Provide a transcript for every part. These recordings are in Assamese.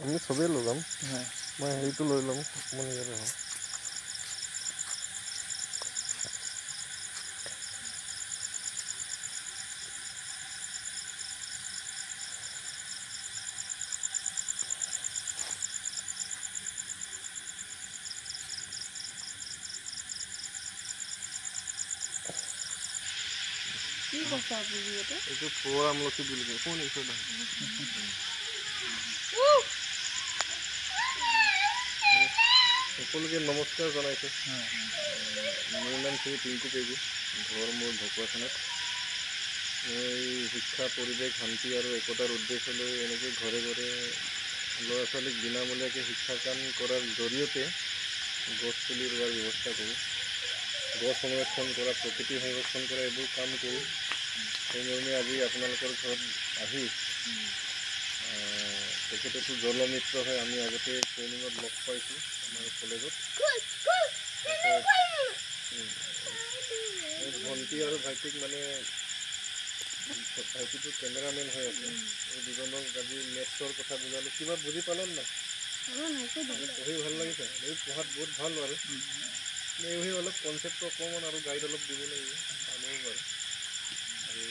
আমি চবেই লগাম। হয়। মই হেৰিটো লৈ ল'ম অকণমান ইয়াতে হওক। কি কৈছা বুলি এইটো? এইটো পুৱাৰ আমলখি বুলি কয়। কোন এইটো নাম? সকলোকে নমস্কাৰ জনাইছোঁ। মোৰ নাম শ্ৰী টিংকু পেগু, ঘৰ মোৰ ঢকুৱাখানাত। মই শিক্ষা, পৰিৱেশ, শান্তি আৰু একতাৰ উদ্দেশ্য লৈ এনেকৈ ঘৰে ঘৰে ল'ৰা ছোৱালীক বিনামূলীয়াকৈ শিক্ষাদান কৰাৰ জৰিয়তে গছ পুলি ৰোৱাৰ ব্যৱস্থা কৰোঁ। গছ সংৰক্ষণ কৰা, প্ৰকৃতি সংৰক্ষণ কৰা এইবোৰ কাম কৰোঁ। সেইমৰ্মে আজি আপোনালোকৰ ঘৰত আহি তেখেতেতো জলমিত্ৰ হয়, আমি আগতে ট্ৰেইনিঙত লগ পাইছোঁ আমাৰ কলেজত। ভণ্টি আৰু ভাইটিক মানে ভাইটিটো কেমেৰামেন হৈ আছে। এই দুজনক আজি মেথছৰ কথা বুজালোঁ। কিবা বুজি পালে নাই? পঢ়ি ভাল লাগিছে? এই পঢ়াত বহুত ভাল বাৰু। এইভাবে অলপ কনচেপ্টটো অকণমান আৰু গাইড অলপ দিব লাগিব, আনিব বাৰু। আৰু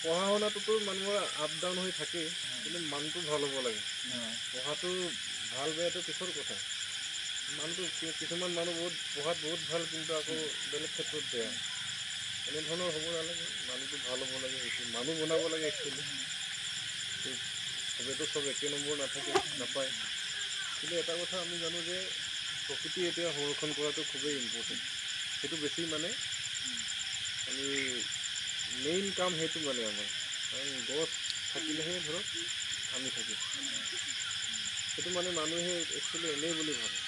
পঢ়া শুনাটোতো মানুহৰ আপ ডাউন হৈ থাকেই, কিন্তু মানুহটো ভাল হ'ব লাগে। পঢ়াটো ভাল বেয়াটো পিছৰ কথা। মানুহটো কিছুমান মানুহ পঢ়াত বহুত ভাল, কিন্তু আকৌ বেলেগ ক্ষেত্ৰত বেয়া। এনেধৰণৰ হ'ব নালাগে। মানুহটো ভাল হ'ব লাগে, সেইটো মানুহ বনাব লাগে একচুৱেলি। চবেতো চব একে নম্বৰ নাপায়। কিন্তু এটা কথা আমি জানো যে প্ৰকৃতি এতিয়া সংৰক্ষণ কৰাটো খুবেই ইম্পৰ্টেণ্ট। সেইটো বেছি মানে আমি মেইন কাম সেইটো মানে আমাৰ। কাৰণ গছ থাকিলেহে ধৰক আমি থাকিম। সেইটো মানে মানুহে একচুৱেলি এনেই বুলি ভাবে।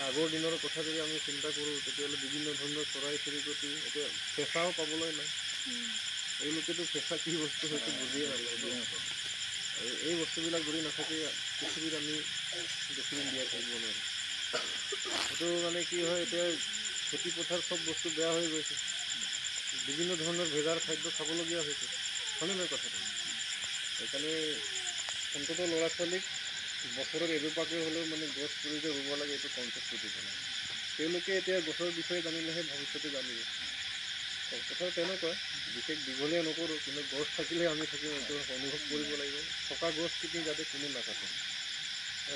আগৰ দিনৰ কথা যদি আমি চিন্তা কৰোঁ, তেতিয়াহ'লে বিভিন্ন ধৰণৰ চৰাই চিৰিকটি, এতিয়া ফেঁচাও পাবলৈ নাই। এওঁলোকেতো ফেঁচা কি বস্তু সেইটো বুজিয়ে নাপায় ন। আৰু এই বস্তুবিলাক যদি নাথাকে, পৃথিৱীত আমি বেছিদিন জীয়াই থাকিব নোৱাৰিম। এইটো মানে কি হয়, এতিয়া খেতি পথাৰ চব বস্তু বেয়া হৈ গৈছে। বিভিন্ন ধৰণৰ ভেজাল খাদ্য খাবলগীয়া হৈছে, হয়নে নহয় কথাটো? সেইকাৰণে অন্ততঃ ল'ৰা ছোৱালীক বছৰত এজোপাকৈ হ'লেও মানে গছ পুলি যে ৰুব লাগে, এইটো কনচেপ্টটো দিব লাগে। তেওঁলোকে এতিয়া গছৰ বিষয়ে জানিলেহে ভৱিষ্যতে জানিব। কথাটো তেনেকুৱা, বিশেষ দীঘলীয়া নকৰোঁ, কিন্তু গছ থাকিলে আমি থাকিম এইটো অনুভৱ কৰিব লাগিব। থকা গছখিনি যাতে কোনো নাকাটে,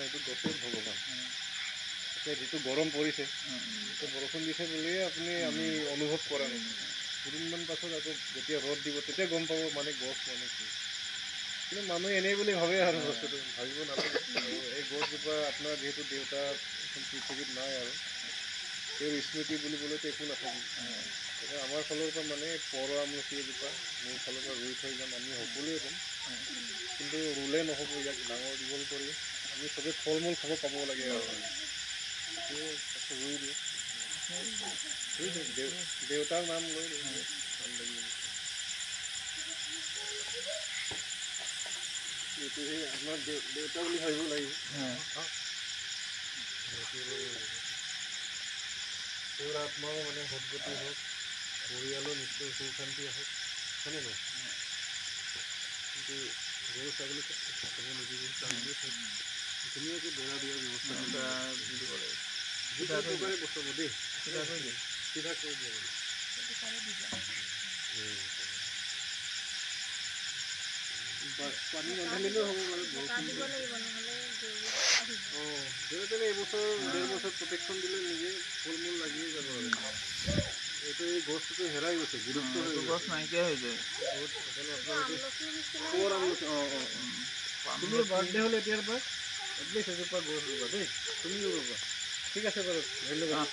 এইটো গছেই ভগৱান। এতিয়া যিটো গৰম পৰিছে, এতিয়া বৰষুণ দিছে বুলিয়ে আমি অনুভৱ কৰা নাই। দুদিনমান পাছত আকৌ যেতিয়া ৰ'দ দিব, তেতিয়া গম পাব মানে গছ মানে কি। কিন্তু মানুহে এনেই বুলি ভাবে আৰু বস্তুটো ভাবিব নালাগে। আৰু এই গছজোপা আপোনাৰ যিহেতু দেউতা পৃথিৱীত নাই আৰু, তেওঁৰ স্মৃতি বুলিবলৈতো একো নাথাকিব। এতিয়া আমাৰ ফালৰ পৰা মানে পৰ আমলখি এজোপা মোৰ ফালৰ পৰা ৰুই থৈ যাম, আমি সকলোৱে ৰুম। কিন্তু ৰুলে নহ'ব, ইয়াক ডাঙৰ দীঘল কৰি আমি চবেই ফল মূল খাব পাব লাগে আৰু। সেইটোৱে ৰুই দিওঁ। ৰুই দিওঁ, দেউতাৰ নাম লৈ ৰুই দিওঁ, ভাল লাগিব। এইটো সেই আপোনাৰ দেউতা বুলি ভাবিব লাগিব। তেওঁৰ আত্মাও মানে সদ্গতি হওক, পৰিয়ালৰ নিশ্চয় সুখ শান্তি আহক, হয়নে নহয়? কিন্তু গৰু ছাগলী খাব নিদিব, ধুনীয়াকৈ বেৰা দিয়াৰ ব্যৱস্থা দি দিব লাগিব। যিকোনো প্ৰকাৰে বচাব দেই, চিধা কৰি দিব লাগিব। পানী নাঢালিলেও হ'ব বাৰু, যেনে তেনে এইবছৰ 1.5 বছৰ প্ৰটেকশ্যন দিলে নিজে ফল মূল লাগিয়ে যাব আৰু। এইটো এই গছটোতো হেৰাই গৈছে, বিলুপ্ত হৈ গছ নাইকিয়া হৈ যায়। তুমিও বাৰ্থডে হ'লে এতিয়াৰ পৰা এটলিষ্ট এজোপা গছ ৰুবা দেই, তুমিও ৰুবা। ঠিক আছে বাৰু, ধন্যবাদ।